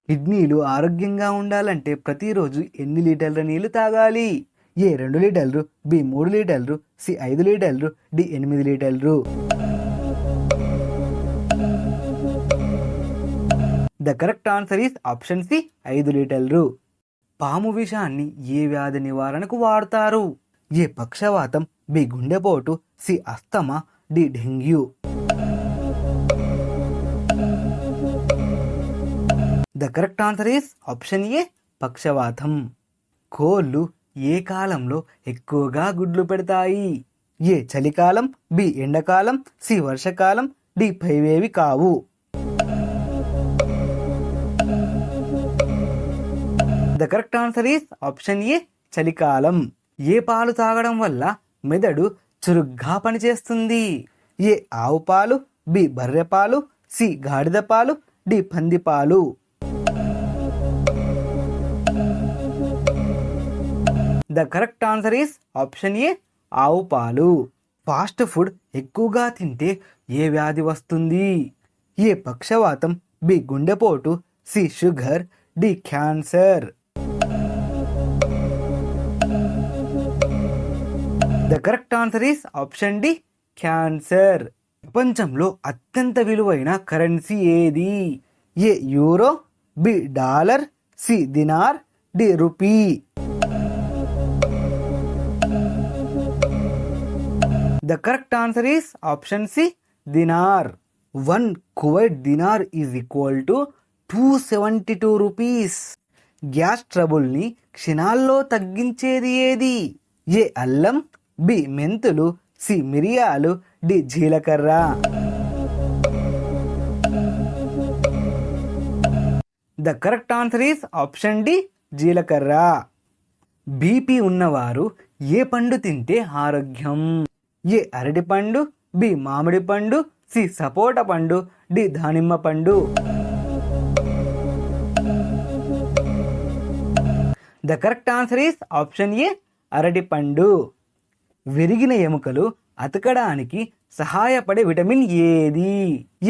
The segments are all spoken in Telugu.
కిడ్నీలు ఆరోగ్యంగా ఉండాలంటే ప్రతిరోజు ఎన్ని లీటర్ల నీళ్లు తాగాలి? ఏ 2 లీటర్లు, బి 3 లీటర్లు, సి 5 లీటర్లు, డి 8 లీటర్లు. The correct answer is option C 5 లీటర్లు. పాము విషాన్ని ఏ వ్యాధి నివారణకు వాడతారు? ఏ పక్షవాతం, బి గుండెపోటు, సి అస్తమా, D dengue. The correct answer is option A పక్షవాతం. కోళ్ళు ఏ కాలంలో ఎక్కువగా గుడ్లు పెడతాయి? ఏ చలికాలం, బి ఎండాకాలం, సి వర్షాకాలం, డి పైవేవి కావు. The correct answer is option ఏ చలికాలం. ఏ పాలు తాగడం వల్ల మెదడు చురుగ్గా పనిచేస్తుంది? ఏ ఆవు పాలు, బి బర్రె పాలు, సి గాడిద పాలు, డి పంది పాలు. The correct answer is option ఏ ఆవు పాలు. ఫాస్ట్ ఫుడ్ ఎక్కువగా తింటే ఏ వ్యాధి వస్తుంది? ఏ పక్షవాతం, బి గుండెపోటు, C sugar, D cancer. The correct answer is option D cancer. ప్రపంచంలో అత్యంత విలువైన కరెన్సీ ఏది? A euro, B dollar, C dinar, D rupee. The correct answer is option C dinar. 1 Kuwait dinar is equal to 272 rupees. Gas ట్రబుల్ని క్షణాల్లో తగ్గించేది ఏది? ఏ అల్లం, బి మెంతులు, సి మిరియాలు, డి జీలకర్ర. The correct answer is option D జీలకర్ర. బీపీ ఉన్నవారు ఏ పండు తింటే ఆరోగ్యం? ఏ అరటి పండు, బి మామిడి పండు, సి సపోటా పండు, డి దానిమ్మ పండు. The correct answer is option A అరటి పండు. విరిగిన ఎముకలు అతకడానికి సహాయపడే విటమిన్ ఏది?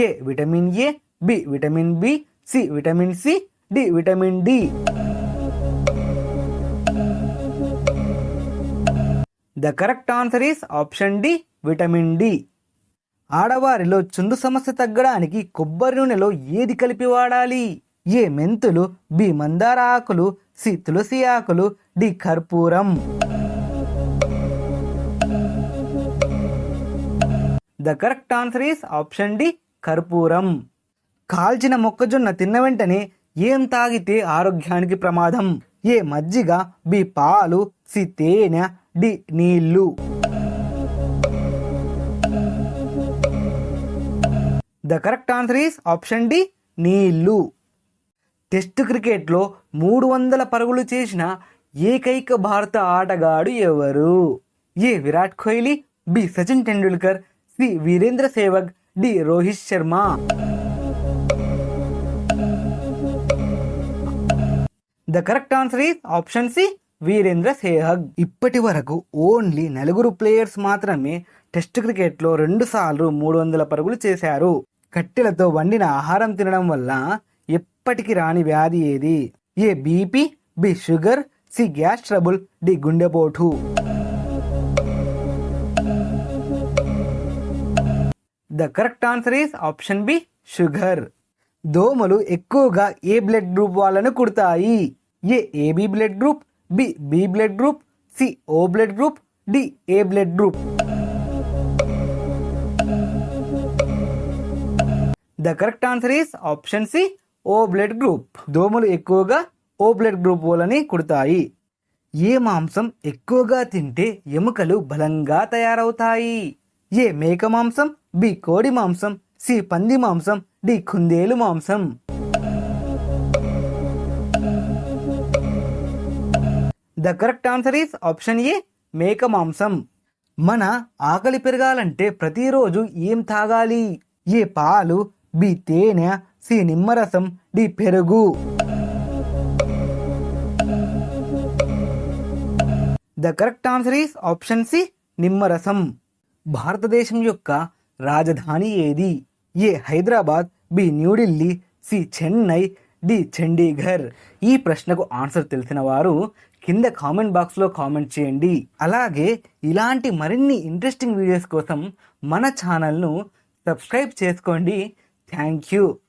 A vitamin A, B vitamin B, C vitamin C, D vitamin D. The correct answer is option D vitamin D. ఆడవారిలో చుండు సమస్య తగ్గడానికి కొబ్బరి నూనెలో ఏది కలిపి వాడాలి? ఏ మెంతులు, బి మందార ఆకులు, సి తులసి ఆకులు, డి కర్పూరం. The correct answer is option D కర్పూరం. కాల్చిన మొక్కజొన్న తిన్న వెంటనే ఏం తాగితే ఆరోగ్యానికి ప్రమాదం? ఏ మజ్జిగ, బి పాలు, సి తేనె, డి నీళ్లు. The correct answer is option D నీళ్లు. టెస్ట్ క్రికెట్లో 300 పరుగులు చేసిన ఏకైక భారత ఆటగాడు ఎవరు? A Virat Kohli, B Sachin Tendulkar, C Virender Sehwag, D Rohit Sharma. The correct answer is option C Virender Sehwag. ఇప్పటి వరకు ఓన్లీ 4 ప్లేయర్స్ మాత్రమే టెస్ట్ క్రికెట్లో 2 సార్లు 300 పరుగులు చేశారు. కట్టెలతో వండిన ఆహారం తినడం వల్ల ఎప్పటికి రాని వ్యాధి ఏది? A BP, B sugar, C gas trouble, D గుండెపోటు. The correct answer is option B sugar. దోమలు ఎక్కువగా ఏ బ్లడ్ గ్రూప్ వాళ్ళను కుడతాయి? A AB blood group, B B blood group, C O blood group, D A blood group. The correct answer is option C O blood group. దోమలు ఎక్కువగా ఓ బ్లడ్ గ్రూప్ వాళ్ళని కుడతాయి. ఏ మాంసం ఎక్కువగా తింటే ఎముకలు బలంగా తయారవుతాయి? ఏ మేక మాంసం, బి కోడి మాంసం, సి పంది మాంసం, డి కుందేలు మాంసం. The correct answer is option ఏ మేక మాంసం. మన ఆకలి పెరగాలంటే ప్రతిరోజు ఏం తాగాలి? ఏ పాలు, బి తేనె, సి నిమ్మరసం, డి పెరుగు. The correct answer is option C నిమ్మరసం. భారతదేశం యొక్క రాజధాని ఏది? A Hyderabad, B New Delhi, C Chennai, D Chandigarh. ఈ ప్రశ్నకు ఆన్సర్ తెలిసిన వారు కింద కామెంట్ బాక్స్లో కామెంట్ చేయండి. అలాగే ఇలాంటి మరిన్ని ఇంట్రెస్టింగ్ వీడియోస్ కోసం మన ఛానల్ను సబ్స్క్రైబ్ చేసుకోండి. Thank you.